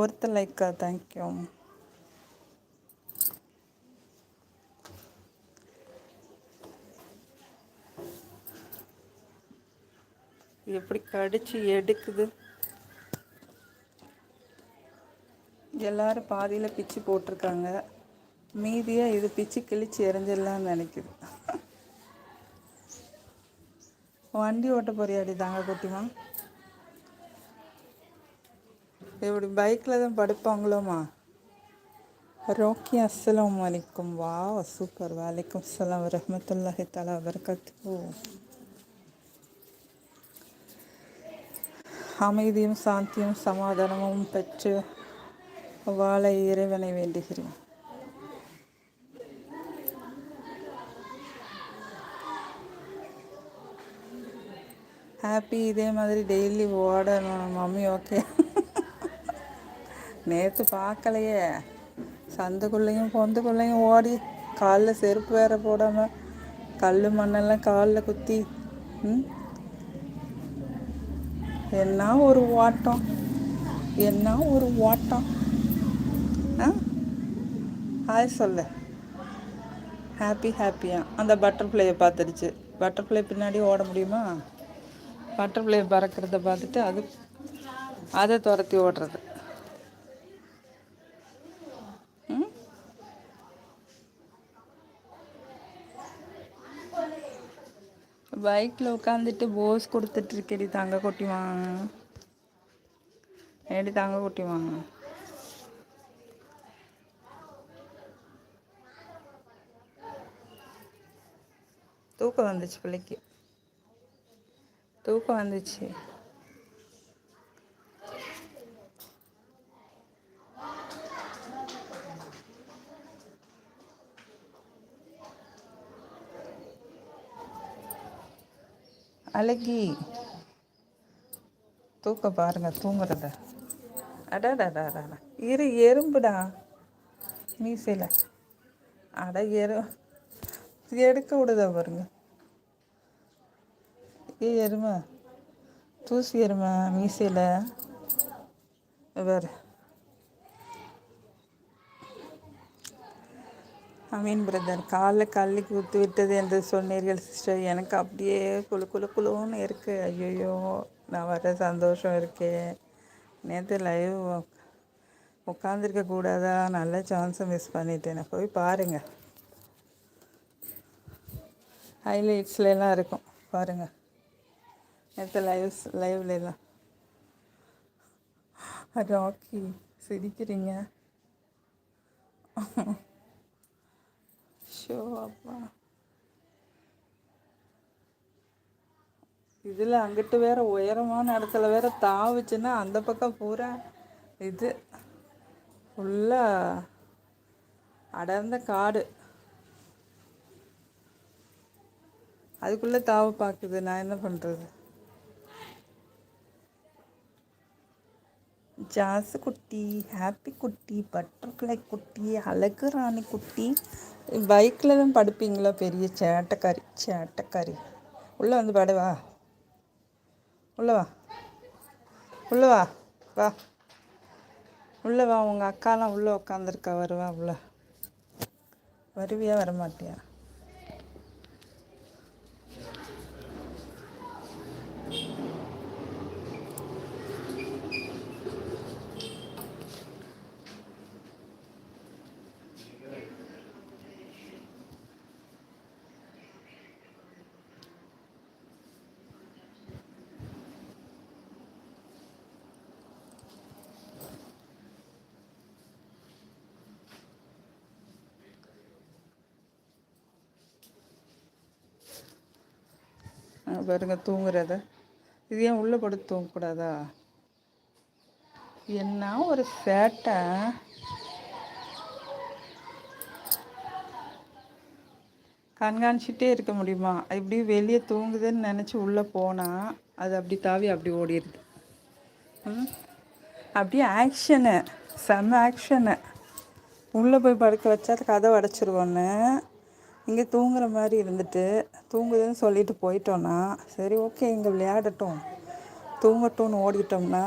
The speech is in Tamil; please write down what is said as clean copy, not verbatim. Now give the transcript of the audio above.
ஒருத்த லைக்கா தேங்க்யூ. எப்படி கடிச்சு எடுக்குது. எல்லாரும் பாதியில் பிச்சு போட்டிருக்காங்க. மீதியாக இது பிச்சு கிழிச்சு எரிஞ்சிடலான்னு நினைக்குது. வண்டி ஓட்ட போறியாடி தாங்க குட்டிமா? இப்படி பைக்கில் தான் படுப்பாங்களோமா? ரோக்கி அஸ்ஸலாமு அலைக்கும். வா சூப்பர். வலைக்கும் அஸ்ஸலாம் வரஹ்மத்துல்லாஹி தஆலா வபரகாத்துஹு. அமைதியும் சாந்தியும் சமாதானமும் பெற்று வாழ இறைவனை வேண்டுகிறேன். ஹாப்பி. இதே மாதிரி டெய்லி ஓடணும் மம்மி. ஓகே. நேற்று பார்க்கலையே, சந்துக்குள்ளேயும் பொந்துக்குள்ளேயும் ஓடி காலில் செருப்பு வேற போடாமல் கல் மண்ணெல்லாம் காலில் குத்தி என்ன ஒரு ஓட்டம், என்ன ஒரு ஓட்டம். ஹாய் சொல்லு. ஹாப்பியா அந்த பட்டர்ஃப்ளையை பார்த்துடுச்சு. பட்டர்ஃப்ளை பின்னாடி ஓட முடியுமா? பட்டர்ஃப்ளை பறக்கிறத பார்த்துட்டு அதை துரத்தி ஓடுறது. பைக்கில் உட்காந்துட்டு போஸ் கொடுத்துட்ருக்கேடி தாங்க கொட்டிவாங்க. ஏடி தாங்க கொட்டிவாங்க. தூக்கம் வந்துச்சு பிள்ளைக்கு, தூக்கம் வந்துச்சு. அழகி தூக்க பாருங்க தூங்குறத. அடாடாடா இரு எறும்புடா மீசையில். அட எடுக்க விடுதா பாருங்க. எருமை தூசி எருமை மீசையில் வேறு. அமீன் பிரதர், காலைல கல்லுக்கு ஊற்றி விட்டது என்று சொன்னீர்கள் சிஸ்டர். எனக்கு அப்படியே குழுன்னு இருக்குது. ஐயோ, நான் வர சந்தோஷம் இருக்கே. நேற்று லைவ் உட்காந்துருக்க கூடாதா? நல்ல சான்ஸை மிஸ் பண்ணிட்டேன். போய் பாருங்கள், ஹைலைட்ஸ்லாம் இருக்கும் பாருங்கள். நேற்று லைவ்லாம். ராக்கி சிரிக்கிறீங்க. ஷோ அப்பா, இதில் அங்கிட்டு வேற உயரமான இடத்துல வேற தாவுச்சுன்னா அந்த பக்கம் பூரா இது ஃபுல்லாக அடர்ந்த காடு. அதுக்குள்ளே தாவு பார்க்குது. நான் என்ன பண்ணுறது? ஜாசு குட்டி, ஹாப்பி குட்டி, பட்டர்ஃப்ளை குட்டி, அழகு ராணி குட்டி. பைக்கில் தான் படுப்பீங்களா? பெரிய சேட்டைக்காரி. உள்ளே வந்து படுவா. உள்ளே வா உள்ளே வா. உங்கள் அக்காலாம் உள்ளே உட்காந்துருக்கா. வருவா உள்ளே. வருவியா வரமாட்டியா? பாருங்க தூங்குறத. இது ஏன் உள்ளே படுத்து தூங்கக்கூடாதா? என்ன ஒரு சேட்டை. கண்காணிச்சிட்டே இருக்க முடியுமா? இப்படி வெளியே தூங்குதுன்னு நினச்சி உள்ளே போனால் அது அப்படி தாவி அப்படி ஓடிடுது. அப்படியே ஆக்ஷனு, செம்ம ஆக்ஷனு. உள்ளே போய் படுக்க வச்சா கதவை அடைச்சிருவோன்னு இங்கே தூங்குற மாதிரி இருந்துட்டு தூங்குதுன்னு சொல்லிட்டு போயிட்டோன்னா சரி ஓகே இங்கே விளையாடட்டும் தூங்கட்டும்னு ஓடிட்டோம்னா